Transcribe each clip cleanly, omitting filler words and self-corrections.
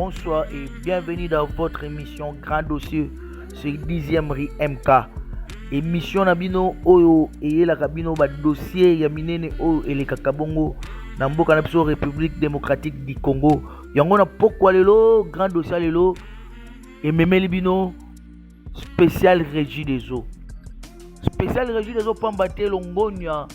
bonsoir et bienvenue dans votre émission Grand Dossier sur 10e rue MK. Émission Nabino Oyo et la Kabino ba dossier Yaminene Oyo et les Kakabongo na mboka na biso République démocratique du Congo. Yango na pokwa lelo Grand Dossier lelo et memeli bino spécial régie des eaux. Spécial régie des eaux pambate longonya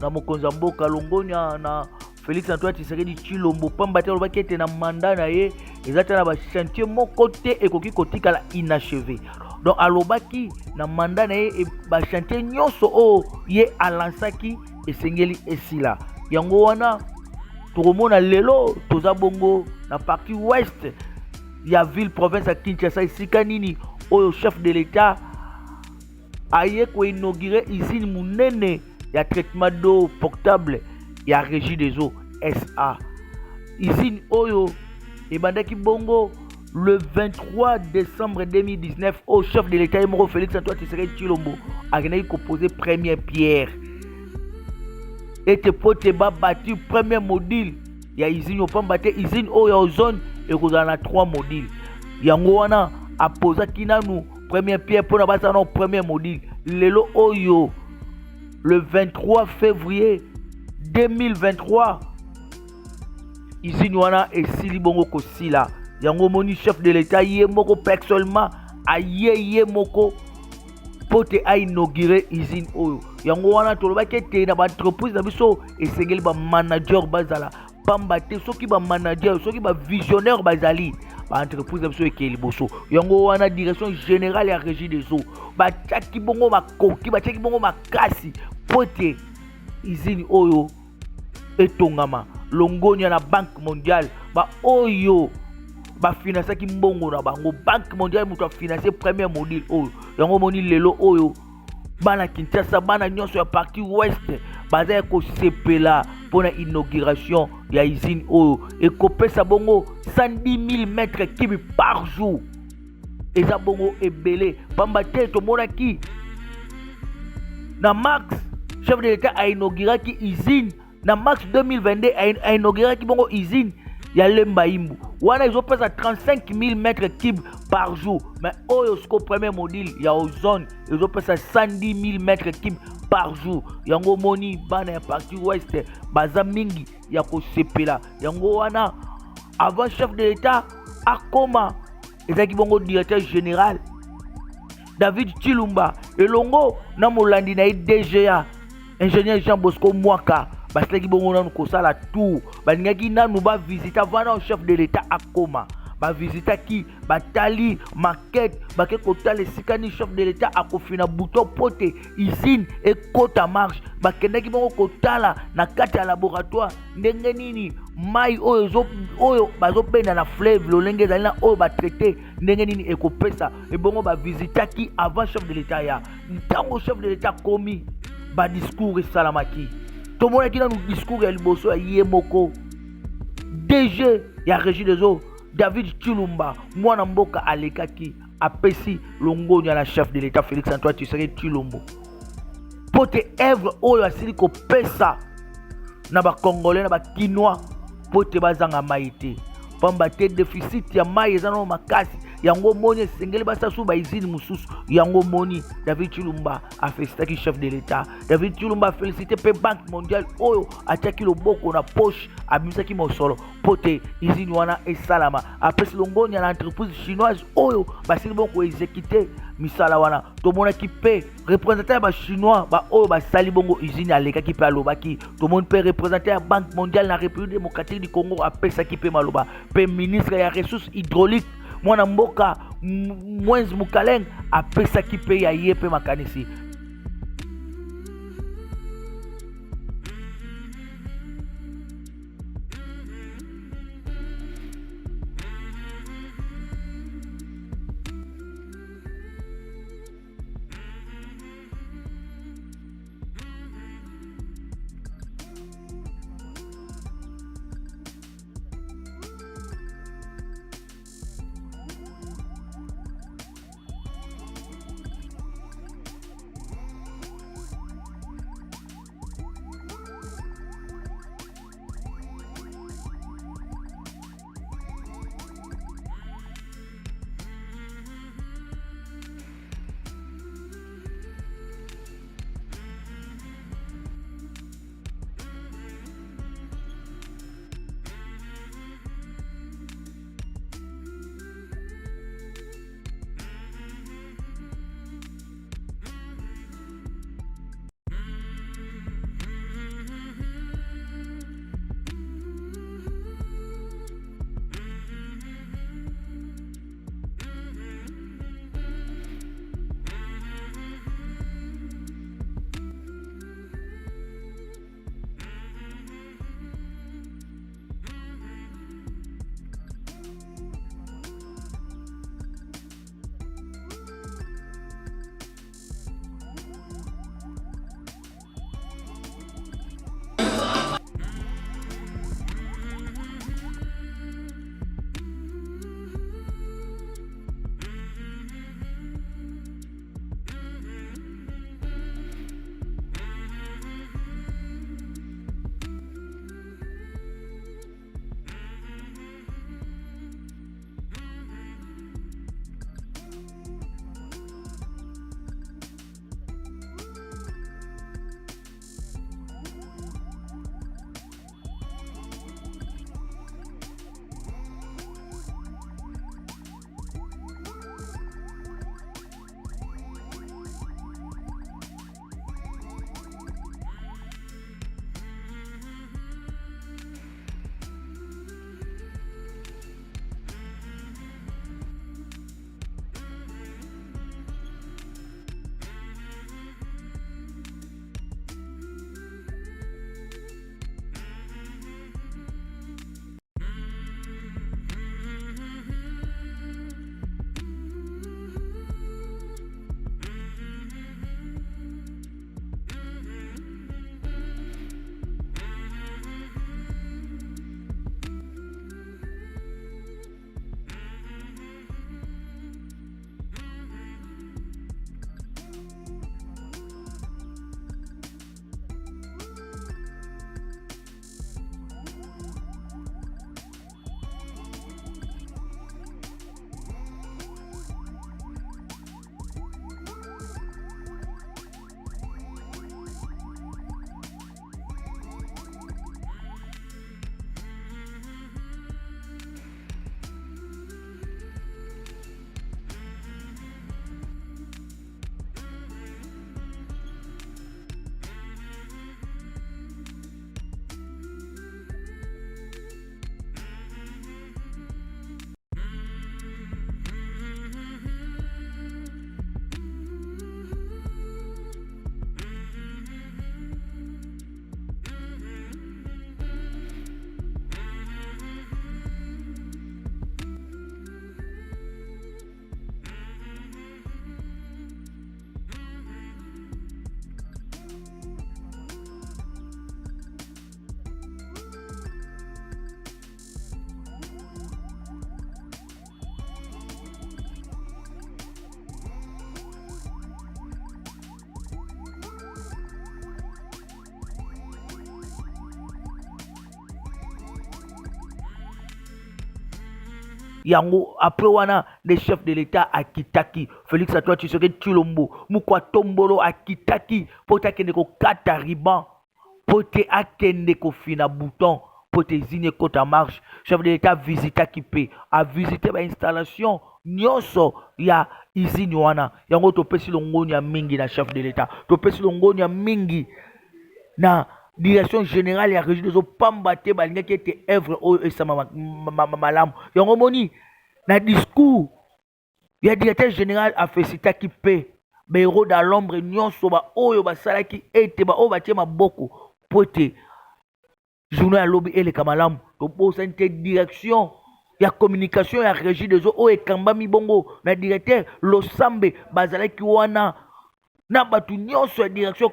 na mokonza mboka longonya na Félix Antoine Tshisekedi Tshilombo pambate lobaki ete na mandat na ye ezata na ba chantier moko te ekoki kotikala inachevé. Donc alobaki na mandat na ye ba chantier nyonso o ye alansaki esengeli esila. Yango wana tokomona lelo toza bongo na partie ouest ya ville province ya Kinshasa esika nini oyo chef de l'état aye ko inaugurer usine munene ya traitement d'eau potable ya régie des eaux SA. Usine oyo ebandaki bongo le 23 décembre 2019 au chef de l'état moko Félix Antoine Tshisekedi Tshilombo akenaki koposer première pierre ete pote ba bâti premier module ya usine opamba te usine oyo zone ekozala na 3 modules. Yango wana apozaki nanu première pierre pona basa na premier module lelo oyo le 23 février 2023 usine wana esili bongo kosila. Yango moni chef de l'état ye moko personnellement aye moko pote a inaugurer usine oyo. Yango wana tolobaki ete na ba entreprise na biso esengeli ba manager bazala pamba te soki ba manager soki ba visionnaire bazali ba entreprise na biso ekeli boso. Yango wana direction générale ya régie des eaux batiaki bongo bakoki batiaki bongo makasi pote usine oyo etongama longonya na banque mondiale ba oyo ba financaki mbongo na bango banque mondiale mutu a financé premier module oyo. Yango moni lelo oyo bana Kinshasa bana nyonso ya partie ouest baza ko sepela pona inauguration ya usine oyo ekopesa bongo 110 000 mètres cubes par jour. Eza bongo ebele pamba te tomonaki na max chef de l'état a inauguraki usine na mars 2022 a inauguraki bongo usine ya Lemba Imbu wana ezopesa 35 000 mètres cubes par jour, mais oyo siko premier module ya ozone ezopesa 110 000 mètres cubes par jour. Yango moni bana ya partie ouest baza mingi ya kosepela. Yango wana avant chef de l'état akoma ezaki bongo directeur général David Tshilumba elongo na molandi na DGA ingénieur Jean Bosco Mwaka basilaki bongo nanu kosala tour balingaki nanu bavisita vana chef de l'état akoma bavisitaki batali maquette bake kotala esika ni chef de l'état akofina bouton pote usine ekota marche bakendaki bongo kotala na kati ya laboratoire ndenge nini mai oyo bazobenda na fleuve lolenge ezali na oyo batraite ndenge nini ekopesa ebongo bavisitaki avant chef de l'état ya ntango chef de l'état komi badiscours esalamaki tomonaki nanu discours ya liboso ya ye moko DG ya régie des eaux David Tshilumba mwana mboka alekaki apesi longonya na chef de l'état Félix Antoine Tshisekedi Tshilombo pote œuvre oyo asili kopesa na ba congolais na ba kinois pote bazanga mai te pamba te déficit ya mai eza na makasi. Yango moni esengeli basasu ba usine mususu. Yango moni David Tshilumba a félicité chef de l'état. David Tshilumba a félicité pe banque mondiale oyo atiaki loboko na poche abimisaki mosolo pote usine wana esalama apesi longonya na entreprise chinoise oyo basili bongo exécuter misala wana. Tomonaki pe représentant ba chinois ba oyo basali bongo usine alekaki pe alobaki. Tomoni pe représentant ya banque mondiale na République démocratique du Congo apesaki pe maloba pe ministre ya ressources hydrauliques mwana mboka Mwenzi Mukaleng apesaki pe ya ye pe makanisi. yango après wana les chefs de l'état akitaki Félix Antoine Tshisekedi Tshilombo Mukwa Tombolo akitaki po te akende kokata riban po te akende kofina bouton po te zine kota marche chef de l'état visitaki mpe avisite bainstallation nyonso ya izini wana yango topesi longoni ya mingi na chef de l'état topesi longoni ya mingi na direction générale ya régie dezo pamba te balingaki ete œuvre oyo esama malamu yango moni na discours ya directeur général afesitaki mpe bahéros da l'ombre nyonso baoyo basalaki ete baoyo batie maboko po ete journée ya lobi eleka malamu tobosani te direction ya communication ya régie dezo oyo ekambami bongo na directeur losambe bazalaki wana na bato nyonso ya direction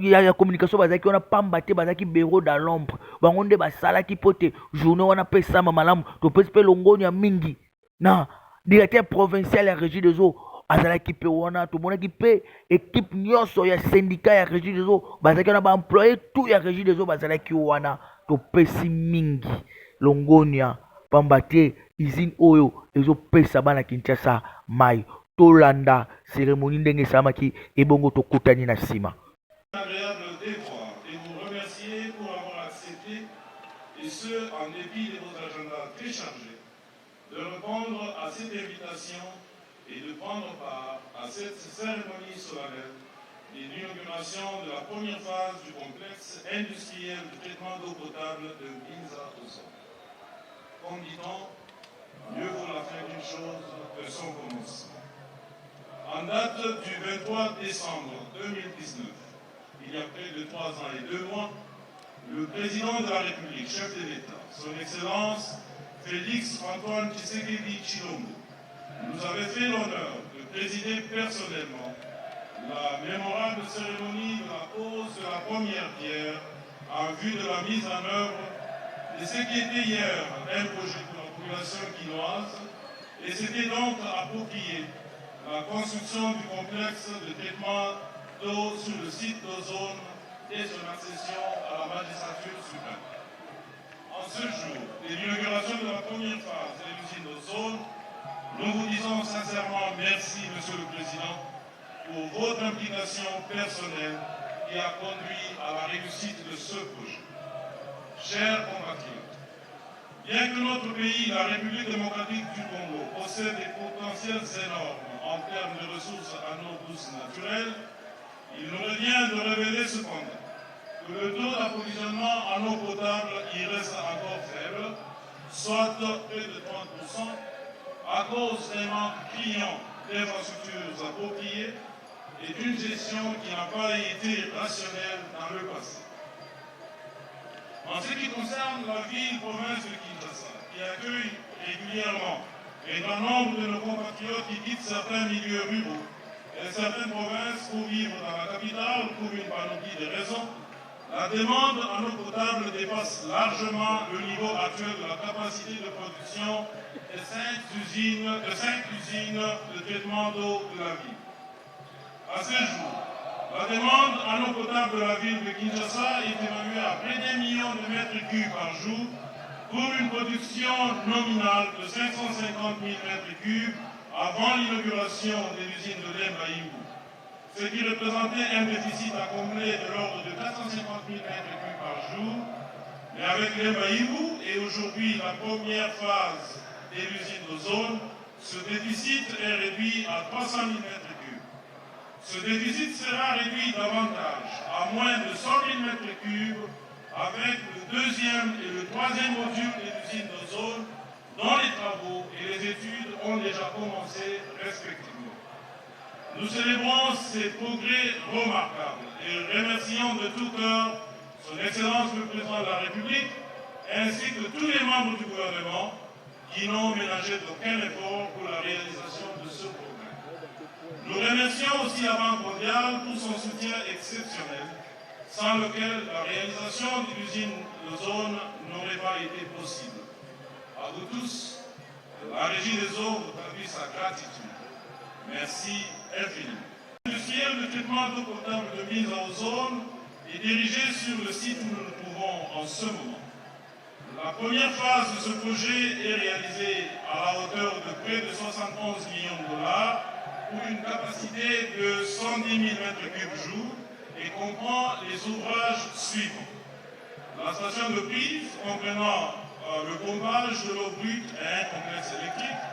ya communication bazalaki wana pamba te bazalaki bureau da l'ombre bango nde basalaki po te journée wana mpe esama malamu topesi mpe longoni ya mingi na directeur provincial ya régie des eaux azalaki mpe wana tomonaki mpe équipe nyonso ya syndicat ya régie des eaux bazalaki wana baemploye tout ya régie des eaux bazalaki wana topesi mingi longoni ya pamba te usine oyo ezopesa bana Kinshasa mai tolanda cérémonie ndenge esalamaki ebongo tokutani na nsima. Agréable devoir et vous remercier pour avoir accepté, et ce en dépit de vos agendas très chargés, de répondre à cette invitation et de prendre part à cette cérémonie solennelle d'inauguration de la première phase du complexe industriel de traitement d'eau potable de Binza Ozo. Comme dit-on, mieux vaut la fin d'une chose que son commencement. En date du 23 décembre 2019, il y a près de 3 ans et 2 mois, le président de la République, chef de l'État, son Excellence Félix Antoine Tshisekedi Tshilombo, nous avait fait l'honneur de présider personnellement la mémorable cérémonie de la pose de la première pierre en vue de la mise en œuvre de ce qui était hier un projet pour la population quinoise et c'était donc approprié la construction du complexe de traitement d'eau sur le site d'Ozone et son accession à la magistrature suprême. En ce jour de l'inauguration de la première phase de l'usine d'Ozone, nous vous disons sincèrement merci, Monsieur le Président, pour votre implication personnelle qui a conduit à la réussite de ce projet. Chers compatriotes, bien que notre pays, la République démocratique du Congo, possède des potentiels énormes en termes de ressources en eau douce naturelle, il nous revient de révéler cependant que le taux d'approvisionnement en eau potable y reste encore faible, soit près de 30%, à cause d'un manque criant d'infrastructures appropriées et d'une gestion qui n'a pas été rationnelle dans le passé. En ce qui concerne la ville-province de Kinshasa, qui accueille régulièrement un grand nombre de nos compatriotes qui quittent certains milieux ruraux et certaines provinces pour vivre dans la capitale pour une panoplie de raisons, la demande en eau potable dépasse largement le niveau actuel de la capacité de production de 5 usines de traitement d'eau de la ville. À ce jour, la demande en eau potable de la ville de Kinshasa est évaluée à près d'1 million de mètres cubes par jour pour une production nominale de 550 000 mètres cubes avant l'inauguration de l'usine de Lemba-Imbu, ce qui représentait un déficit à combler de l'ordre de 450 000 mètres cubes par jour. Mais avec Lemba-Imbu et aujourd'hui la première phase de l'usine d'Ozone, ce déficit est réduit à 300 000 mètres cubes. Ce déficit sera réduit davantage, à moins de 100 000 mètres cubes, avec le deuxième et le troisième module de l'usine d'Ozone, dont les travaux et les études ont déjà commencé respectivement. Nous célébrons ces progrès remarquables et remercions de tout cœur Son Excellence le Président de la République, ainsi que tous les membres du gouvernement qui n'ont ménagé d'aucun effort pour la réalisation de ce programme. Nous remercions aussi la Banque mondiale pour son soutien exceptionnel, sans lequel la réalisation de l'usine d'Ozone n'aurait pas été possible. À vous tous, la Régie des eaux vous traduit sa gratitude. Merci infiniment. L'industriel de traitement d'eau potable de mise en zone est dirigé sur le site où nous nous trouvons en ce moment. La première phase de ce projet est réalisée à la hauteur de près de 71 millions de dollars pour une capacité de 110 000 m3 jour et comprend les ouvrages suivants. La station de prise comprenant le pompage de l'eau brute et un complexe électrique,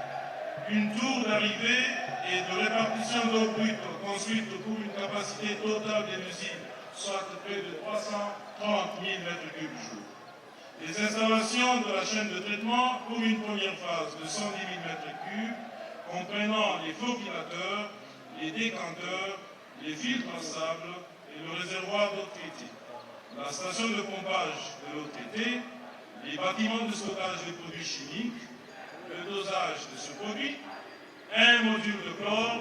une tour d'arrivée et de répartition d'eau brute construite pour une capacité totale de l'usine, soit près de 330 000 m3 jour. Les installations de la chaîne de traitement pour une première phase de 110 000 m3, comprenant les flocculateurs, les décanteurs, les filtres à sable et le réservoir d'eau traitée. La station de pompage de l'eau traitée, les bâtiments de stockage des produits chimiques, le dosage de ce produit, un module de chlore,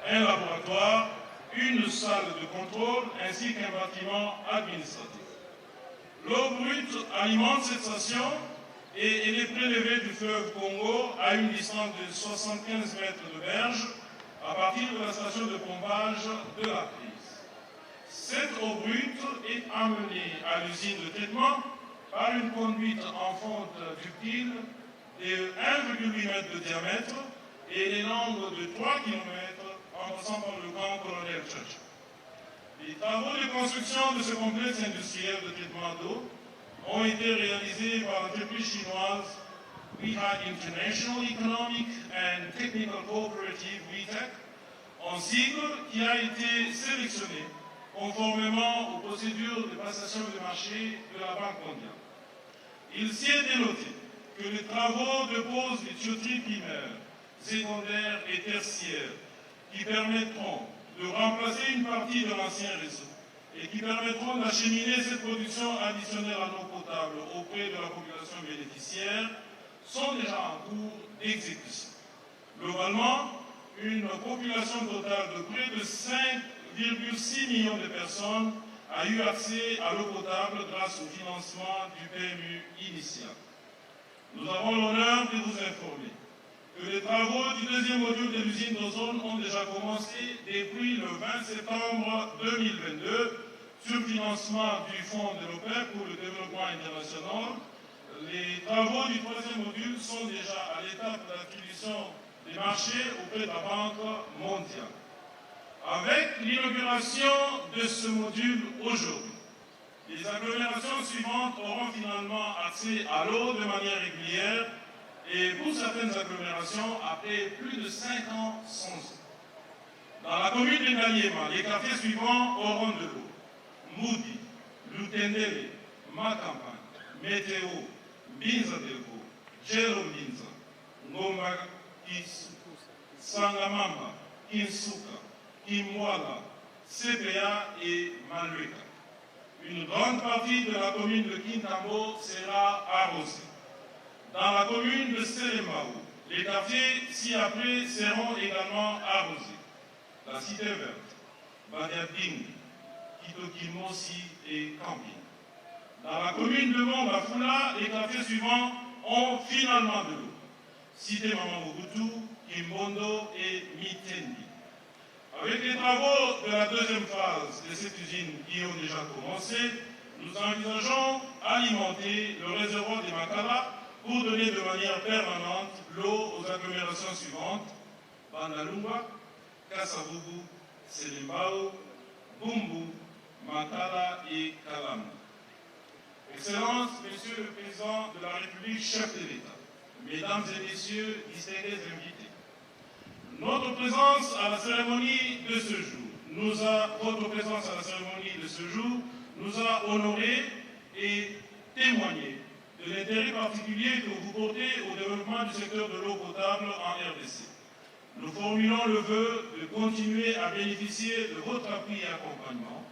un laboratoire, une salle de contrôle ainsi qu'un bâtiment administratif. L'eau brute alimente cette station et elle est prélevée du fleuve Congo à une distance de 75 mètres de berge à partir de la station de pompage de la prise. Cette eau brute est amenée à l'usine de traitement par une conduite en fonte ductile de 1,8 m de diamètre et d'une longue de 3 km en passant par le camp Colonel Churchill. Les travaux de construction de ce complexe industriel de traitement d'eau ont été réalisés par l'entreprise chinoise WEHA International Economic and Technical Cooperative WETEC, en sigle qui a été sélectionné conformément aux procédures de passation de marché de la Banque mondiale. Il s'y est dénoté que les travaux de pose des tuyauteries primaires, secondaires et tertiaires qui permettront de remplacer une partie de l'ancien réseau et qui permettront d'acheminer cette production additionnelle en eau potable auprès de la population bénéficiaire sont déjà en cours d'exécution. Globalement, une population totale de près de 5,6 millions de personnes a eu accès à l'eau potable grâce au financement du PMU initial. Nous avons l'honneur de vous informer que les travaux du deuxième module de l'usine d'Ozone ont déjà commencé depuis le 20 septembre 2022 sur financement du Fonds de l'OPEP pour le développement international. Les travaux du troisième module sont déjà à l'étape d'attribution des marchés auprès de la Banque mondiale. Avec l'inauguration de ce module aujourd'hui, les agglomérations suivantes auront finalement accès à l'eau de manière régulière et pour certaines agglomérations après plus de 5 ans sans eau. Dans la commune de Ngaliema, les quartiers suivants auront de l'eau. Moudi, Lutendele, Makampan, Météo, Binza Delko, Djelo Binza, Ngomba, Sangamamba, Kinsuka, Kimwala, CPA et Malweka. Une grande partie de la commune de Kintambo sera arrosée. Dans la commune de Selembao, les quartiers ci-après seront également arrosés. La Cité Verte, Badiading, Kitokimosi et Camping. Dans la commune de Mongafula, les quartiers suivants ont finalement de l'eau. Cité Mamamobutu, Kimbondo et Mitendi. Avec les travaux de la deuxième phase de cette usine qui ont déjà commencé, nous envisageons alimenter le réservoir de Makala pour donner de manière permanente l'eau aux agglomérations suivantes: Bandalunga, Kasavubu, Selimbao, Bumbu, Makala et Kalam. Excellences, Monsieur le Président de la République, chef de l'État, Mesdames et Messieurs, distingués invités, votre présence à la cérémonie de ce jour nous a honorés et témoigné de l'intérêt particulier que vous portez au développement du secteur de l'eau potable en RDC. Nous formulons le vœu de continuer à bénéficier de votre appui et accompagnement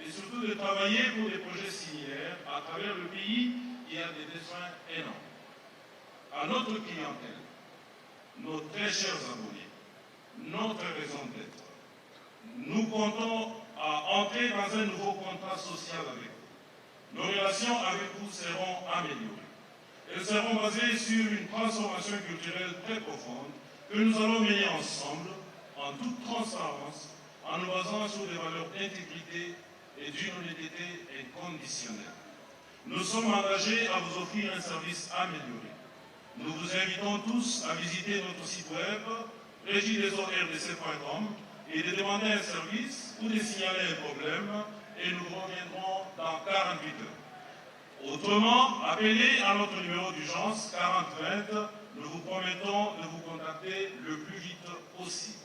et surtout de travailler pour des projets similaires à travers le pays qui a des besoins énormes. À notre clientèle, nos très chers abonnés, notre raison d'être, nous comptons à entrer dans un nouveau contrat social avec vous. Nos relations avec vous seront améliorées. Elles seront basées sur une transformation culturelle très profonde que nous allons mener ensemble, en toute transparence, en nous basant sur des valeurs d'intégrité et d'une honnêteté inconditionnelle. Nous sommes engagés à vous offrir un service amélioré. Nous vous invitons tous à visiter notre site web regidesorrdc.com et de demander un service ou de signaler un problème et nous reviendrons dans 48 heures. Autrement, appelez à notre numéro d'urgence 4020. Nous vous promettons de vous contacter le plus vite possible.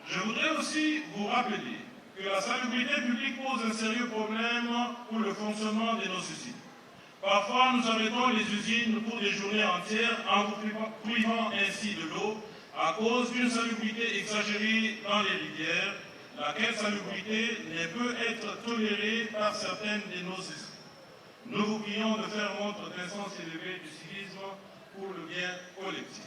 Je voudrais aussi vous rappeler que la salubrité publique pose un sérieux problème pour le fonctionnement de nos usines. Parfois, nous arrêtons les usines pour des journées entières en vous privant ainsi de l'eau à cause d'une salubrité exagérée dans les rivières, laquelle salubrité ne peut être tolérée par certaines de nos usines. Nous vous prions de faire montre d'un sens élevé du civisme pour le bien collectif.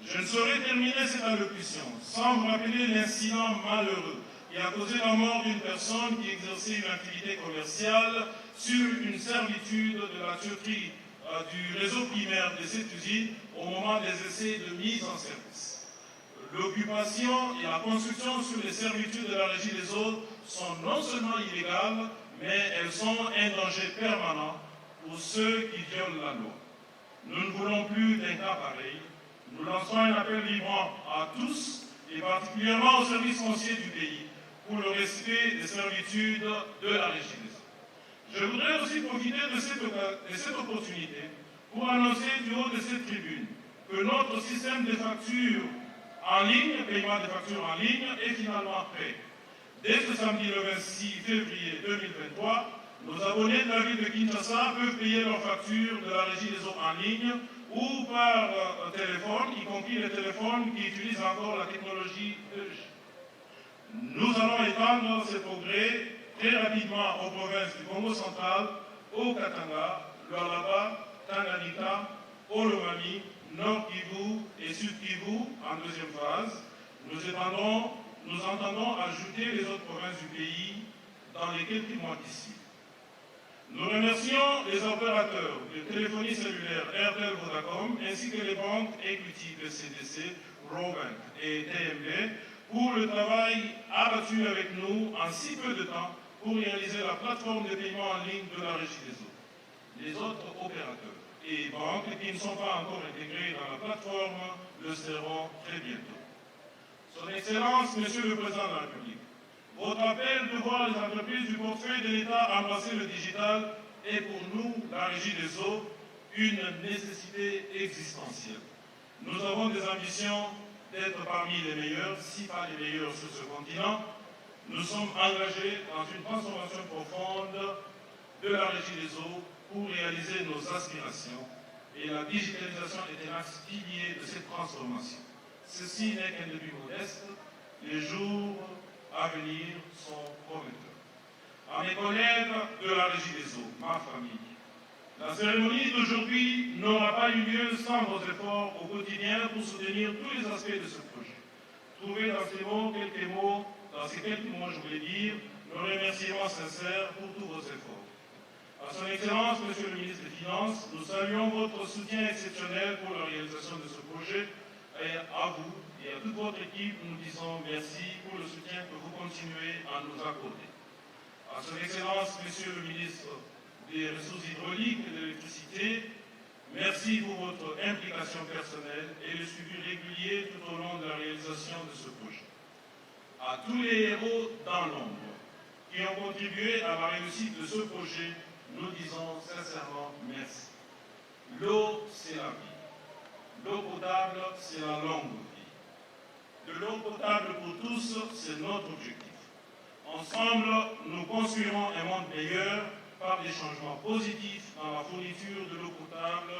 Je ne saurais terminer cette allocution sans vous rappeler l'incident malheureux qui a causé la mort d'une personne qui exerçait une activité commerciale sur une servitude de la tuyauterie du réseau primaire de cette usine au moment des essais de mise en service. L'occupation et la construction sur les servitudes de la régie des eaux sont non seulement illégales, mais elles sont un danger permanent pour ceux qui violent la loi. Nous ne voulons plus d'un cas pareil. Nous lançons un appel vibrant à tous, et particulièrement aux services fonciers du pays, pour le respect des servitudes de la régie des eaux. Je voudrais aussi profiter de cette opportunité pour annoncer du haut de cette tribune que notre système de factures en ligne, paiement des factures en ligne, est finalement prêt. Dès ce samedi le 26 février 2023, nos abonnés de la ville de Kinshasa peuvent payer leurs factures de la régie des eaux en ligne ou par téléphone, y compris les téléphones qui utilisent encore la technologie 2G. Nous allons étendre ces progrès très rapidement aux provinces du Congo central, au Katanga, Lualaba, Tanganyika, au Lomami, Nord Kivu et Sud Kivu en deuxième phase. Nous entendons ajouter les autres provinces du pays dans les quelques mois d'ici. Nous remercions les opérateurs de téléphonie cellulaire Airtel Vodacom ainsi que les banques Equity de CDC, Robank et TMB pour le travail abattu avec nous en si peu de temps pour réaliser la plateforme de paiement en ligne de la régie des eaux. Les autres opérateurs et banques qui ne sont pas encore intégrés dans la plateforme le seront très bientôt. Son Excellence, Monsieur le Président de la République, votre appel de voir les entreprises du portefeuille de l'État embrasser le digital est pour nous, la Régie des eaux, une nécessité existentielle. Nous avons des ambitions d'être parmi les meilleurs, si pas les meilleurs sur ce continent. Nous sommes engagés dans une transformation profonde de la Régie des eaux pour réaliser nos aspirations et la digitalisation est un axe pilier de cette transformation. Ceci n'est qu'un début modeste. Les jours à venir sont prometteurs. À mes collègues de la Régie des eaux, ma famille, la cérémonie d'aujourd'hui n'aura pas eu lieu sans vos efforts au quotidien pour soutenir tous les aspects de ce projet. Trouvez dans ces quelques mots, je voulais dire, nos remerciements sincères pour tous vos efforts. À son Excellence, Monsieur le ministre des Finances, nous saluons votre soutien exceptionnel pour la réalisation de ce projet. Et à vous et à toute votre équipe, nous disons merci pour le soutien que vous continuez à nous accorder. À son Excellence, Monsieur le ministre des Ressources hydrauliques et de l'électricité, merci pour votre implication personnelle et le suivi régulier tout au long de la réalisation de ce projet. À tous les héros dans l'ombre qui ont contribué à la réussite de ce projet, nous disons sincèrement merci. L'eau, c'est la vie. L'eau potable, c'est la longue vie. De l'eau potable pour tous, c'est notre objectif. Ensemble, nous construirons un monde meilleur par des changements positifs dans la fourniture de l'eau potable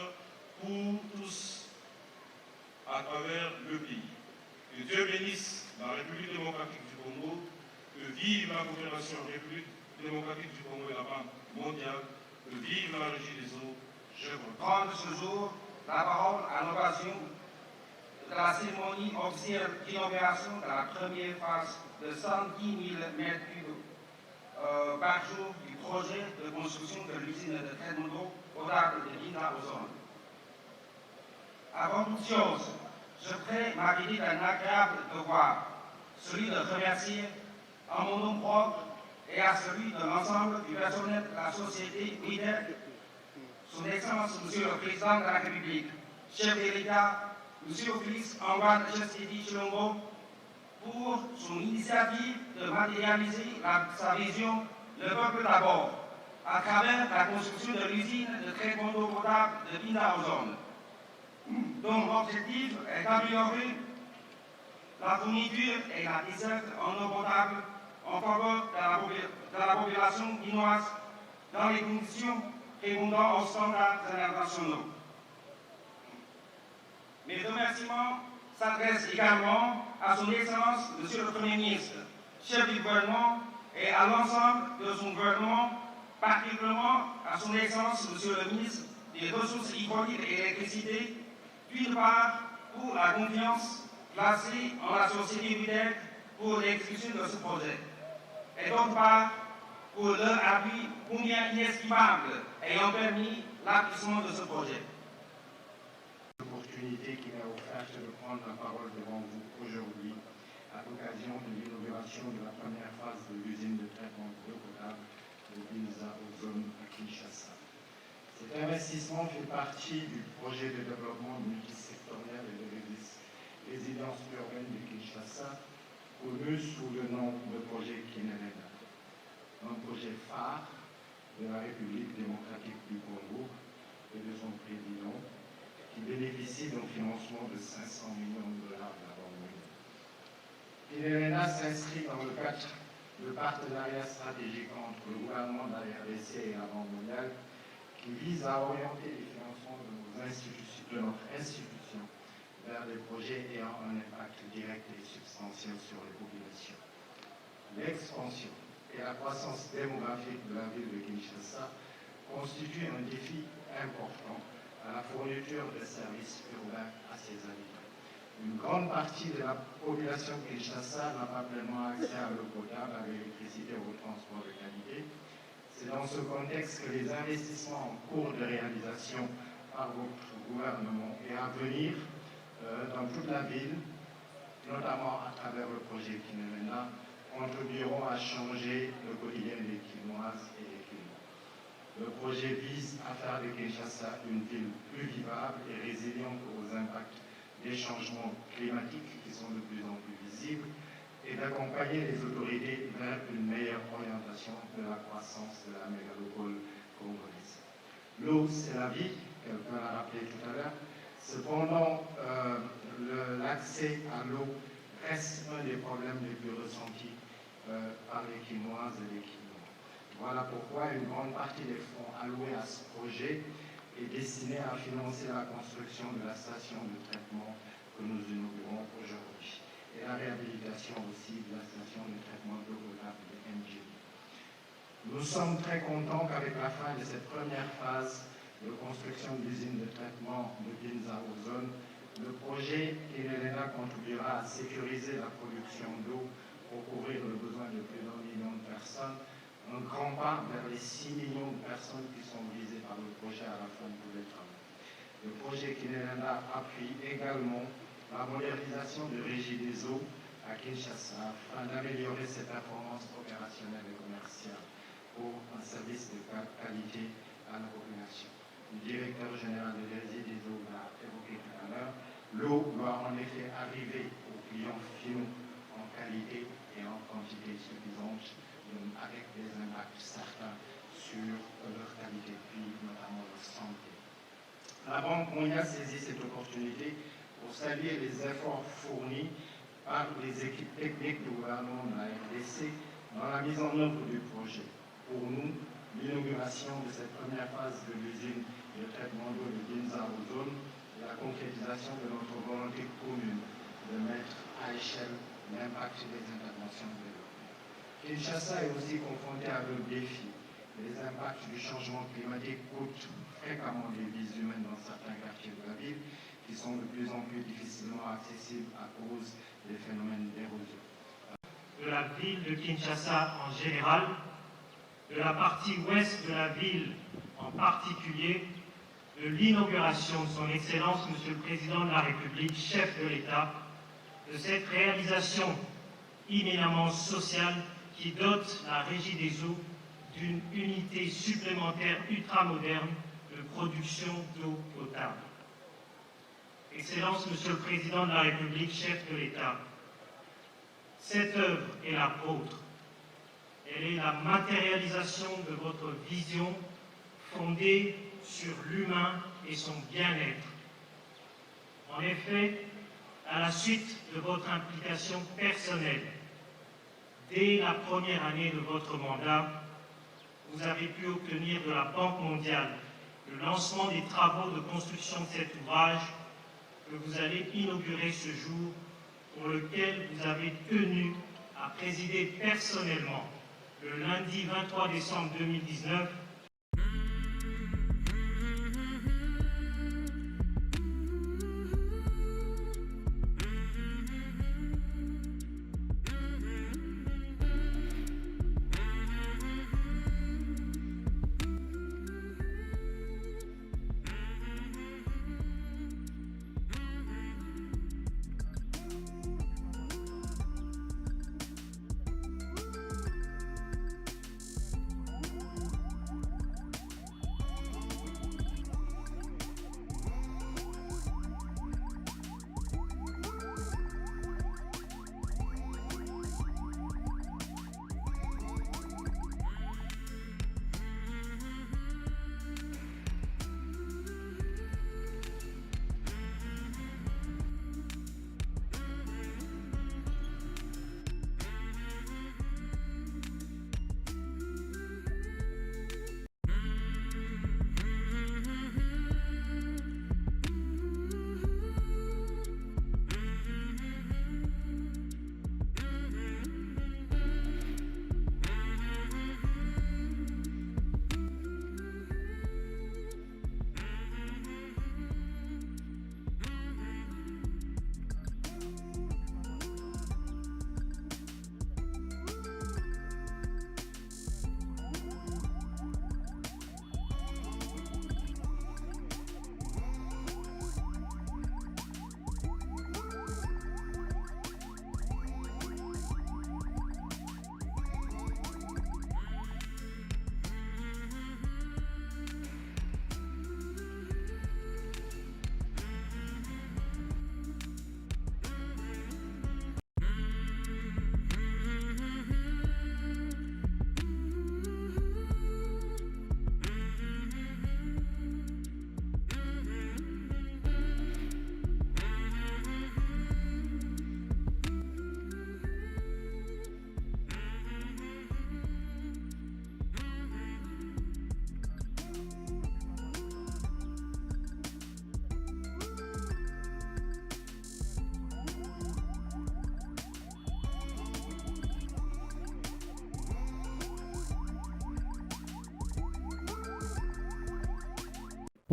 pour tous à travers le pays. Que Dieu bénisse la République démocratique du Congo, que vive la coopération République démocratique du Congo et la Banque mondiale, que vive la Régie des eaux. Je vous Prendre ce jour la parole à l'occasion de la cérémonie officielle d'inauguration de la première phase de 110 000 mètres cubes par jour du projet de construction de l'usine de traitement d'eau potable de Linda aux Zones. Avant toute chose, je ferai ma visite un agréable devoir, celui de remercier en mon nom propre et à celui de l'ensemble du personnel de la société militaire, Son Excellence Monsieur le Président de la République, chef de l'État, Monsieur Félix Antoine Tshisekedi Tshilombo, pour son initiative de matérialiser sa vision Le peuple d'abord, à travers la construction de l'usine de traitement d'eau potable de Bindaozone, dont l'objectif est d'améliorer la fourniture et la desserte en eau potable en faveur de la population guinoise dans les conditions répondant aux standards internationaux. Mes remerciements s'adressent également à son Excellence, Monsieur le Premier ministre, chef du gouvernement, et à l'ensemble de son gouvernement, particulièrement à son Excellence, Monsieur le ministre des Ressources hydrauliques et l'électricité, d'une part pour la confiance placée en la société militaire pour l'exécution de ce projet, et d'autre part pour leur appui combien inestimable ayant permis l'accomplissement de ce projet. L'opportunité qui m'est offerte de prendre la parole devant vous aujourd'hui à l'occasion de l'inauguration de la première phase de l'usine de traitement d'eau potable de Bindaozone à Kinshasa. Cet investissement fait partie du projet de développement multisectoriel et de résilience urbaine de Kinshasa, connu sous le nom de projet Kinelena, un projet phare de la République démocratique du Congo et de son président, qui bénéficie d'un financement de 500 millions de dollars de la Banque mondiale. Kinelena s'inscrit dans le cadre de partenariat stratégique entre le gouvernement de la RDC et la Banque mondiale, qui vise à orienter les financements de notre institution vers des projets ayant un impact direct et substantiel sur les populations. L'expansion et la croissance démographique de la ville de Kinshasa constituent un défi important à la fourniture de services urbains à ses habitants. Une grande partie de la population de Kinshasa n'a pas pleinement accès à l'eau potable, à l'électricité ou au transport de qualité. C'est dans ce contexte que les investissements en cours de réalisation par votre gouvernement et à venir dans toute la ville, notamment à travers le projet Kinelena, contribueront à changer le quotidien des Quinoises et des Quinois. Le projet vise à faire de Kinshasa une ville plus vivable et résiliente aux impacts des changements climatiques qui sont de plus en plus visibles et d'accompagner les autorités vers une meilleure orientation de la croissance de la mégalopole congolaise. L'eau, c'est la vie, quelqu'un l'a rappelé tout à l'heure. Cependant, l'accès à l'eau reste un des problèmes les plus ressentis par les Quinoises et les Quinois. Voilà pourquoi une grande partie des fonds alloués à ce projet est destinée à financer la construction de la station de traitement que nous inaugurons aujourd'hui et la réhabilitation aussi de la station de traitement d'eau potable de NGB. Nous sommes très contents qu'avec la fin de cette première phase de construction de l'usine de traitement de Bindaozone, le projet Kinelena contribuera à sécuriser la production d'eau pour couvrir le besoin de plus d'1 million de personnes, un grand pas vers les 6 millions de personnes qui sont visées par le projet à la fin de tous les travaux. Le projet Kinelena appuie également la modernisation de régie des eaux à Kinshasa afin d'améliorer ses performances opérationnelles et commerciales pour un service de qualité à la population. Le directeur général de régie des eaux l'a évoqué tout à l'heure. L'eau doit en effet arriver aux clients finaux en qualité et en quantité suffisante, avec des impacts certains sur leur qualité de vie, notamment leur santé. La Banque mondiale saisit cette opportunité pour saluer les efforts fournis par les équipes techniques du gouvernement de la RDC dans la mise en œuvre du projet. Pour nous, l'inauguration de cette première phase de l'usine de traitement d'eau de Bindaozone et la concrétisation de notre volonté commune de mettre à l'échelle l'impact des interventions de l'eau. Kinshasa est aussi confronté à d'autres défis. Les impacts du changement climatique coûtent fréquemment des vies humaines dans certains quartiers de la ville qui sont de plus en plus difficilement accessibles à cause des phénomènes d'érosion. De la ville de Kinshasa en général, de la partie ouest de la ville en particulier, de l'inauguration de son Excellence, Monsieur le Président de la République, chef de l'État, de cette réalisation éminemment sociale qui dote la Régie des eaux d'une unité supplémentaire ultramoderne de production d'eau potable. Excellence, Monsieur le Président de la République, chef de l'État, cette œuvre est la vôtre. Elle est la matérialisation de votre vision fondée sur l'humain et son bien-être. En effet, à la suite de votre implication personnelle, dès la première année de votre mandat, vous avez pu obtenir de la Banque mondiale le lancement des travaux de construction de cet ouvrage que vous allez inaugurer ce jour, pour lequel vous avez tenu à présider personnellement le lundi 23 décembre 2019.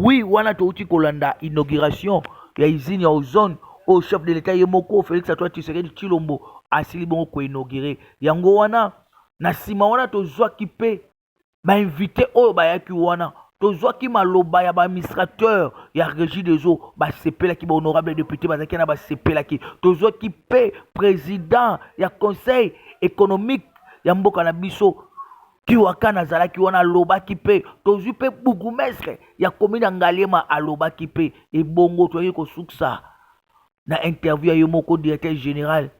Oui, wana touti kolanda inauguration ya usine ya ozone au chef de l'état yemoko Félix Antoine Tshisekedi Tshilombo asili bongo ko inaugurer yango wana na sima wana tozwaki pe ba invité oyo bayaki wana tozwaki maloba ya ba administrateur ya régie des eaux ba sepelaki ba honorable député bazaki na ba sepelaki tozwaki pe président ya conseil économique ya mboka na biso kiwaka nazalaki wana alobaki pe tozwi pe bourgmestre ya commune ya Ngaliema alobaki pe ebongo toyaki kosukisa na interview ya yo moko directeur général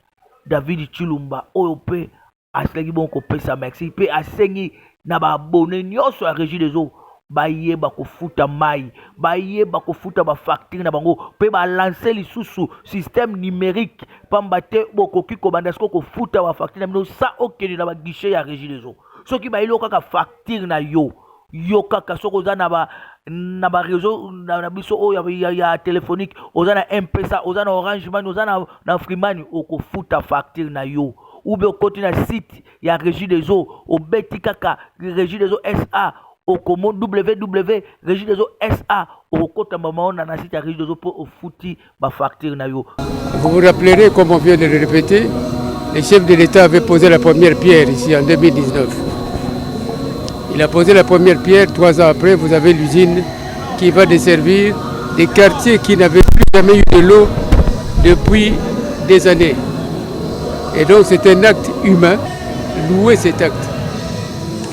David Tshilumba oyo pe asilaki bongo kopesa merci pe asengi na baabone nyonso ya régie des eaux bayeba kofuta mai bayeba kofuta bafacture na bango pe balanse lisusu système numérique pamba te bokoki kobanda siko kofuta bafacture na bino sa okende na baguichet ya régie des eaux soki bayilo kaka facture na yo kaka soki oza na ba réseau na biso oyo ya téléphonique oza na M-Pesa oza na Orange Money oza na Free Money okofuta facture na yo ou bien okoti na site ya régie des eaux obeti kaka régie des eaux SA okomo www régie des eaux SA okota mama na site ya régie des eaux pour ofuti ba facture na yo. Vous vous rappellerez, comme on vient de le répéter, le chef de l'État avait posé la première pierre ici en 2019. Il a posé la première pierre, 3 ans après, vous avez l'usine qui va desservir des quartiers qui n'avaient plus jamais eu de l'eau depuis des années. Et donc c'est un acte humain, louer cet acte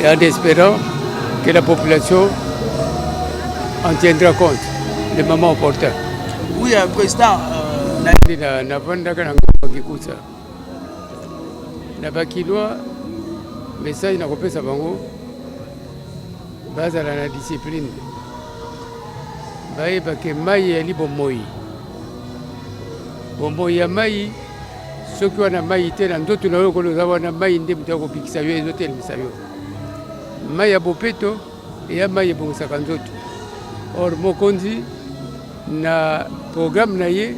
et en espérant que la population en tiendra compte le moment opportun. Oui, président. Na bakinois message na kopesa bango bazala na discipline bayebake mai yali bomoi ya mai soki wana mai te na ndoto na yo koloza wana mai nde moto akobikisa yo ezotelemisa yo mai ya bopeto eya mai ebongisaka nzoto. Or mokonzi na programme na ye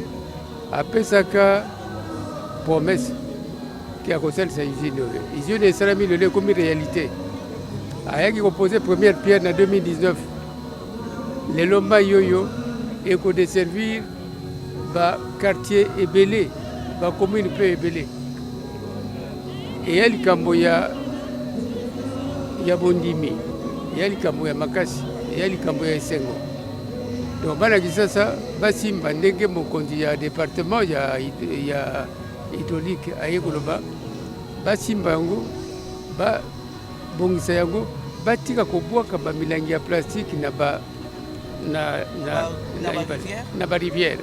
apesaka promesse qui a concerné cette usine. L'usine est salami le comme réalité. Ayaki posé première pierre en 2019. Les lomba yoyo et qu'on desservir ba quartier ébélé, ba commune peu ébélé. Et elle kamboya ya bondimi, et elle kamboya makasi, et elle kamboya sengo. Donc bana kisasa basi mbandenge mokonzi ya département ya hydraulique ayekoloba basimba yango babongisa yango batika kobwaka bamilangi ya plastique na barivière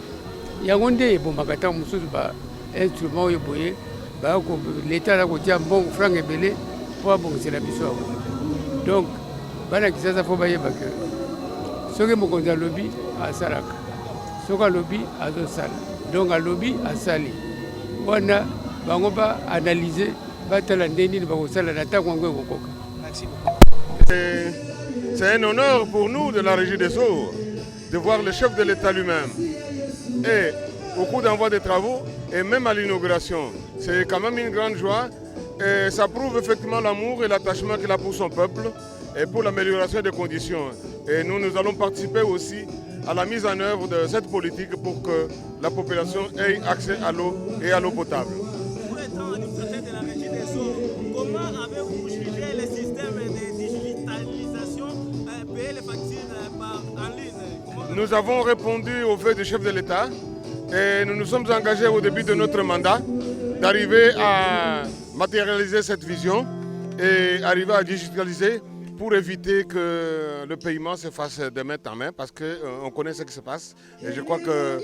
yango nde ebombaka ntango mosusu bainstrument oyo boye leta aza kotia mbongo franc ebele mpo abongisela biso yango. Donc bana kisasa fo bayeba ke soki mokonzi alobi asalaka, soki alobi azosala, donc alobi asali wana bango ba analyser batala ndeni bakosala na ntango yango ekokoka. C'est un honneur pour nous de la Régie des Eaux de voir le chef de l'État lui-même et au cours d'envoi des travaux et même à l'inauguration. C'est quand même une grande joie et ça prouve effectivement l'amour et l'attachement qu'il a pour son peuple et pour l'amélioration des conditions. Et nous allons participer aussi à la mise en œuvre de cette politique pour que la population ait accès à l'eau et à l'eau potable. Pour être du côté de la Régie des Eaux, comment avez-vous jugé le système de digitalisation payer les factures en ligne? Nous avons répondu au vœu du chef de l'État et nous nous sommes engagés au début de notre mandat d'arriver à matérialiser cette vision et arriver à digitaliser pour éviter que le paiement se fasse de main en main parce qu'on connaît ce qui se passe. Et je crois que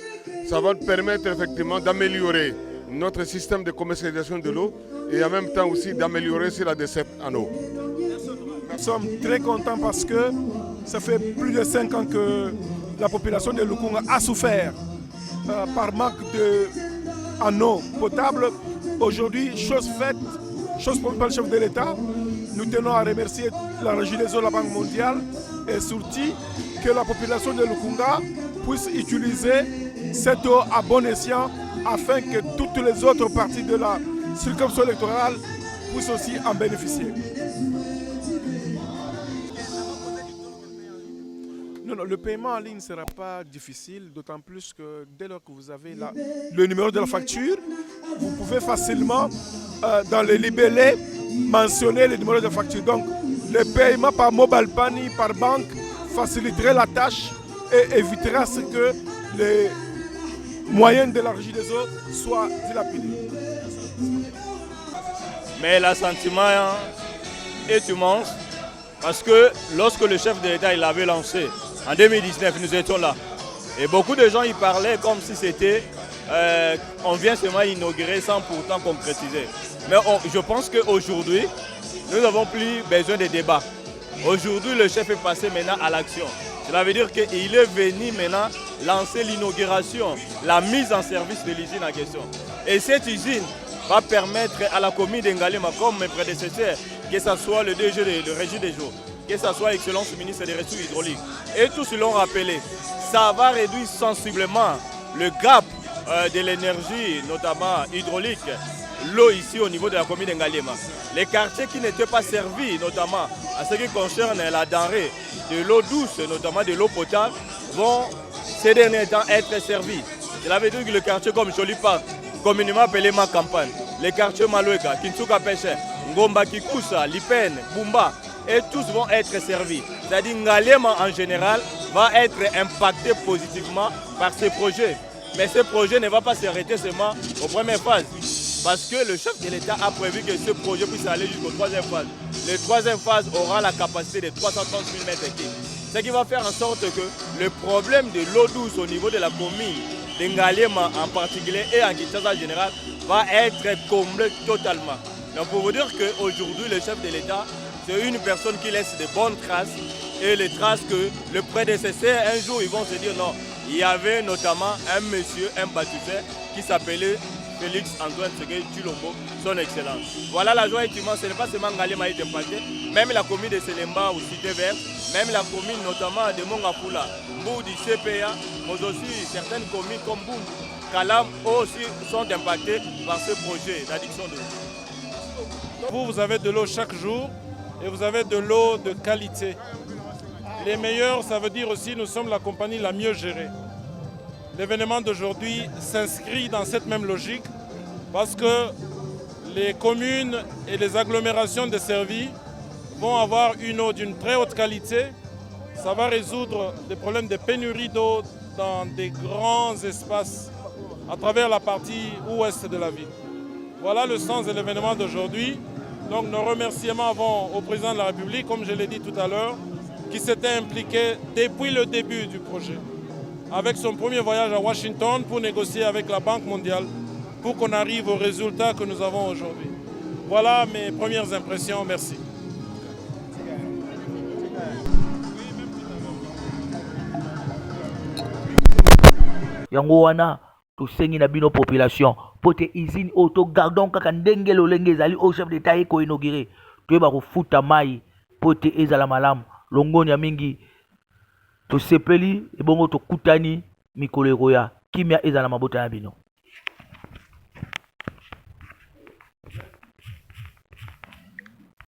ça va nous permettre effectivement d'améliorer notre système de commercialisation de l'eau et en même temps aussi d'améliorer la desserte en eau. Nous sommes très contents parce que ça fait plus de 5 ans que la population de Lukunga a souffert par manque en eau potable. Aujourd'hui, chose faite, chose pour le chef de l'État. Nous tenons à remercier la Régie des Eaux, la Banque mondiale et surtout que la population de Lukunga puisse utiliser cette eau à bon escient afin que toutes les autres parties de la circonscription électorale puissent aussi en bénéficier. Non, le paiement en ligne ne sera pas difficile, d'autant plus que dès lors que vous avez le numéro de la facture, vous pouvez facilement, dans les libellés, mentionner le numéro de la facture. Donc, le paiement par mobile money, par banque, faciliterait la tâche et évitera ce que les moyens de la Régie des Eaux soient dilapidés. Mais l'assentiment est immense parce que lorsque le chef de l'État l'avait lancé, en 2019, nous étions là. Et beaucoup de gens y parlaient comme si c'était, on vient seulement inaugurer sans pourtant concrétiser. Mais je pense qu'aujourd'hui, nous n'avons plus besoin de débats. Aujourd'hui, le chef est passé maintenant à l'action. Cela veut dire qu'il est venu maintenant lancer l'inauguration, la mise en service de l'usine en question. Et cette usine va permettre à la commune d'Ngalema, comme mes prédécesseurs, que ce soit le DG de Régie des Eaux, que ce soit l'excellence ministre des Ressources hydrauliques, et tous l'ont rappelé, ça va réduire sensiblement le gap de l'énergie, notamment hydraulique, l'eau ici au niveau de la commune d'Ngalema. Les quartiers qui n'étaient pas servis, notamment à ce qui concerne la denrée de l'eau douce, notamment de l'eau potable, vont ces derniers temps être servis. Cela veut dire que le quartier comme Jolipark, communément appelé Ma Campagne, les quartiers Malouega, Kintsuka Pêche, Ngomba Kikusa, Lipen, Bumba, et tous vont être servis. C'est-à-dire Ngalema en général va être impacté positivement par ces projets. Mais ce projet ne va pas s'arrêter seulement aux premières phases. parce que le chef de l'État a prévu que ce projet puisse aller jusqu'au 3e phase. Le 3e phase aura la capacité de 330 000 mètres cubes. Ce qui va faire en sorte que le problème de l'eau douce au niveau de la commune de Ngaliema en particulier et en Kinshasa en général va être comblé totalement. Donc pour vous dire qu'aujourd'hui le chef de l'État, c'est une personne qui laisse de bonnes traces et les traces que le prédécesseur, un jour ils vont se dire non. Il y avait notamment un monsieur, un bâtisseur qui s'appelait Félix Antoine Tshisekedi Tshilombo, son excellence. Voilà la joie effectivement, ce n'est pas seulement Ngaliema qui est impacté, même la commune de Selemba ou Cité Verte, même la commune notamment de Mongafula, Mbou du CPA, mais aussi certaines communes comme Boum, Kalam aussi sont impactées par ce projet d'addiction de l'eau. Vous avez de l'eau chaque jour et vous avez de l'eau de qualité. Les meilleurs, ça veut dire aussi nous sommes la compagnie la mieux gérée. L'événement d'aujourd'hui s'inscrit dans cette même logique parce que les communes et les agglomérations desservies vont avoir une eau d'une très haute qualité. Ça va résoudre des problèmes de pénurie d'eau dans des grands espaces à travers la partie ouest de la ville. Voilà le sens de l'événement d'aujourd'hui. Donc nos remerciements vont au président de la République, comme je l'ai dit tout à l'heure, qui s'était impliqué depuis le début du projet, avec son premier voyage à Washington pour négocier avec la Banque mondiale pour qu'on arrive aux résultats que nous avons aujourd'hui. Voilà mes premières impressions. Merci. Yango wana tosengi na bino population pote usine auto gardon kaka ndenge lolenge ezali au chef d'état eko inauguré toyeba kofuta mai pote ezala malamu longoni ya mingi tosepeli ebongo tokutani mikolo ekoya kimia ezala mabota na bino.